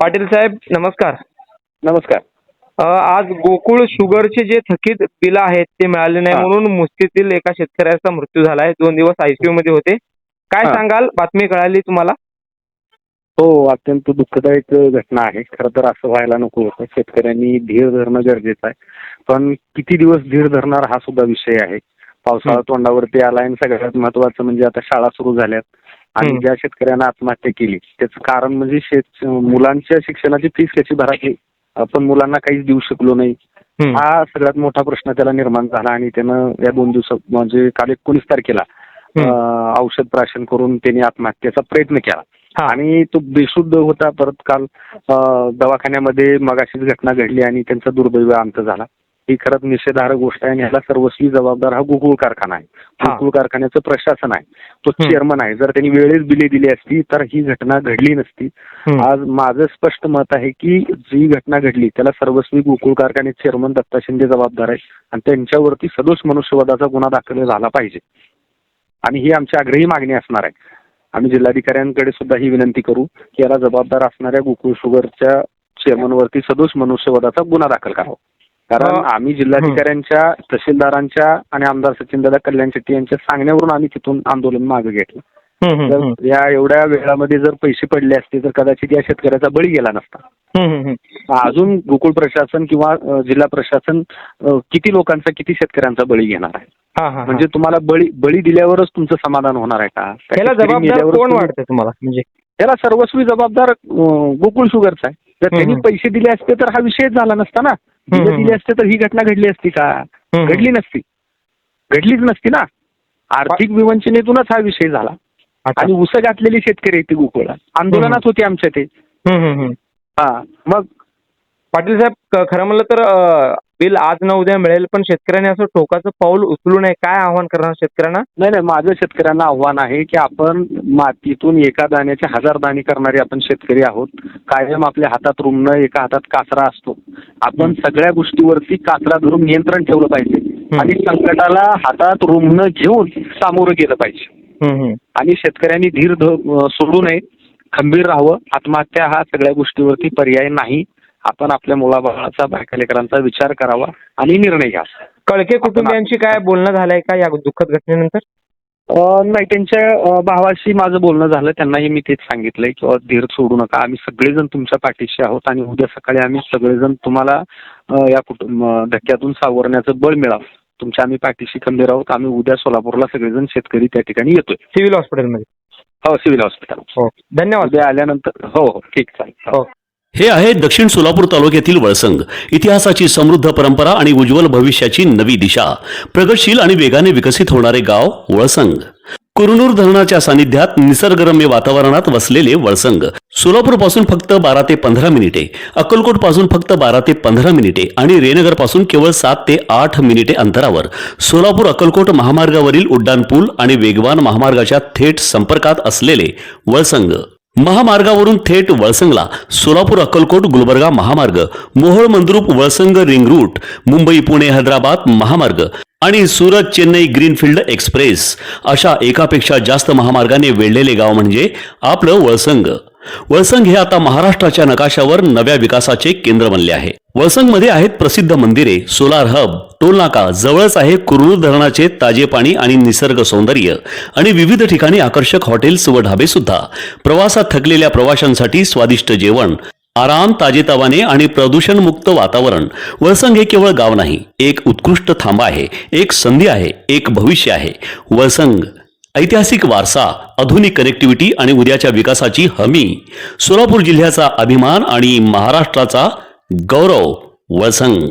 पाटील साहेब नमस्कार. नमस्कार. आज गोकुळ शुगरचे जे थकीत बिल आहेत ते मिळाले नाही म्हणून मुस्तीतील एका शेतकऱ्याचा मृत्यू झालाय. 2 दिवस आयसीयू मध्ये होते. काय सांगाल? बातमी कळाली तुम्हाला? हो, अत्यंत दुःखदायक घटना आहे. खरं तर असं व्हायला नको होतं. शेतकऱ्यांनी धीर धरणं गरजेचं आहे. पण किती दिवस धीर धरणार हा सुद्धा विषय आहे. पावसाळा तोंडावरती आला आणि सगळ्यात महत्वाचं म्हणजे आता शाळा सुरू झाल्यात आणि ज्या शेतकऱ्यांना आत्महत्या केली त्याचं कारण म्हणजे मुलांच्या शिक्षणाची फीस कशी भरायची, आपण मुलांना काहीच देऊ शकलो नाही, हा सगळ्यात मोठा प्रश्न त्याला निर्माण झाला. आणि त्यानं या 2 दिवसात म्हणजे काल 19 तारखेला औषध प्राशन करून त्यांनी आत्महत्येचा प्रयत्न केला आणि तो बेशुद्ध होता. परत काल दवाखान्यामध्ये मगाशीच घटना घडली आणि त्यांचा दुर्दैव अंत झाला. ही खरंच निषेधार्ह गोष्ट आहे आणि ह्याला सर्वस्वी जबाबदार हा गोकुळ कारखाना आहे. गोकुळ कारखान्याचं प्रशासन आहे, तो चेअरमन आहे. जर त्यांनी वेळेत बिले दिली असती तर ही घटना घडली नसती. आज माझं स्पष्ट मत आहे की जी घटना घडली त्याला सर्वस्वी गोकुळ कारखान्याचे चेअरमन दत्ता शिंदे जबाबदार आहे आणि त्यांच्यावरती सदोष मनुष्यवधाचा गुन्हा दाखल झाला पाहिजे आणि ही आमची आग्रही मागणी असणार आहे. आम्ही जिल्हाधिकाऱ्यांकडे सुद्धा ही विनंती करू की याला जबाबदार असणाऱ्या गोकुळ शुगरच्या चेअरमनवरती सदोष मनुष्यवधाचा गुन्हा दाखल करावा. कारण आम्ही जिल्हाधिकाऱ्यांच्या, तहसीलदारांच्या आणि आमदार सचिनदादा कल्याण शेट्टी यांच्या सांगण्यावरून आम्ही तिथून आंदोलन मागे घेतलं. तर या एवढ्या वेळामध्ये जर पैसे पडले असते तर कदाचित या शेतकऱ्याचा बळी गेला नसता. अजून गोकुळ प्रशासन किंवा जिल्हा प्रशासन किती लोकांचा, किती शेतकऱ्यांचा बळी घेणार आहे? म्हणजे तुम्हाला बळी दिल्यावरच तुमचं समाधान होणार आहे का? याला जबाबदार कोण वाटतं तुम्हाला? म्हणजे याला सर्वस्वी जबाबदार गोकुळ शुगरचा आहे. जर त्यांनी पैसे दिले असते तर हा विषयच झाला नसता ना. दिले असते तर ही घटना घडली असती का? घडली नसती, घडलीच नसती ना. आर्थिक विवंचनेतूनच हा विषय झाला आणि उसं घातलेली शेतकरी ती गोकुळला आंदोलनात होती आमच्या ते. मग पाटील साहेब खरं म्हणलं तर बिल आज ना उद्या मिळेल, पण शेतकऱ्यांनी असं टोकाचं पाऊल उचलू नये. काय आव्हान करणार शेतकऱ्यांना? नाही, माझं शेतकऱ्यांना आव्हान आहे की आपण मातीतून एका दाण्याचे 1000 दाणे करणारे आपण शेतकरी आहोत. कायम आपल्या हातात रुमणं, एका हातात कासरा असतो. आपण सगळ्या गोष्टीवरती कासरा धरून नियंत्रण ठेवलं पाहिजे आणि संकटाला हातात रुमणं घेऊन सामोरं गेलं पाहिजे. आणि शेतकऱ्यांनी धीर सोडू नये, खंबीर राहावं. आत्महत्या हा सगळ्या गोष्टीवरती पर्याय नाही. आपण आपल्या मुलाबाळाचा, बायका लेकरांचा विचार करावा आणि निर्णय घ्यावा. कळके कुटुंबियांशी काय बोलणं झालंय का या दुःखद घटनेनंतर? नाही, त्यांच्या भावाशी माझं बोलणं झालं. त्यांनाही मी तेच सांगितलंय की धीर सोडू नका, आम्ही सगळेजण तुमच्या पाठीशी आहोत आणि उद्या सकाळी आम्ही सगळेजण तुम्हाला या धक्क्यातून सावरण्याचं बळ मिळावं. तुमच्या आम्ही पाठीशी खंबीर आहोत. आम्ही उद्या सोलापूरला सगळेजण शेतकरी त्या ठिकाणी येतोय. सिव्हिल हॉस्पिटलमध्ये? हो, सिव्हिल हॉस्पिटल. हो, धन्यवाद. उद्या आल्यानंतर हो, ठीक, चालेल. हो. हे आहे दक्षिण सोलापूर तालुक्यातील वळसंग. इतिहासाची समृद्ध परंपरा आणि उज्ज्वल भविष्याची नवी दिशा. प्रगतशील आणि वेगाने विकसित होणारे गाव वळसंग. कुरनूर धरणाच्या सानिध्यात निसर्गरम्य वातावरणात वसलेले वळसंग. सोलापूर पासून फक्त 12 ते 15 मिनिटे, अक्कलकोट पासून फक्त 12 ते 15 मिनिटे आणि रेनगर पासून केवळ 7 ते 8 मिनिटे अंतरावर सोलापूर अक्कलकोट महामार्गावरील उड्डाणपूल आणि वेगवान महामार्गाच्या थेट संपर्कात असलेले वळसंग. महामार्गावरून थेट वळसंगला सोलापूर अक्कलकोट गुलबर्गा महामार्ग, मोहोळ मंद्रुप वळसंग रिंग रूट, मुंबई पुणे हैदराबाद महामार्ग आणि सुरत चेन्नई ग्रीनफील्ड एक्सप्रेस अशा एकापेक्षा जास्त महामार्गाने वेढलेले गाव म्हणजे आपलं वळसंग. वळसंग हे आता महाराष्ट्राच्या नकाशावर नव्या विकासाचे केंद्र बनले आहे. वळसंगमध्ये आहेत प्रसिद्ध मंदिरे, सोलार हब, टोलनाका, जवळच आहे कुरनूर धरणाचे ताजे पाणी आणि निसर्ग सौंदर्य आणि विविध ठिकाणी आकर्षक हॉटेल्स व ढाबे सुद्धा. प्रवासात थकलेल्या प्रवाशांसाठी स्वादिष्ट जेवण, आराम, ताजेतवाने आणि प्रदूषणमुक्त वातावरण. वळसंग हे केवळ गाव नाही, एक उत्कृष्ट थांबा आहे, एक संधी आहे, एक भविष्य आहे. वळसंग ऐतिहासिक वारसा, आधुनिक कनेक्टिव्हिटी आणि उद्याच्या विकासाची हमी. सोलापूर जिल्ह्याचा अभिमान आणि महाराष्ट्राचा गौरव. वळसंग.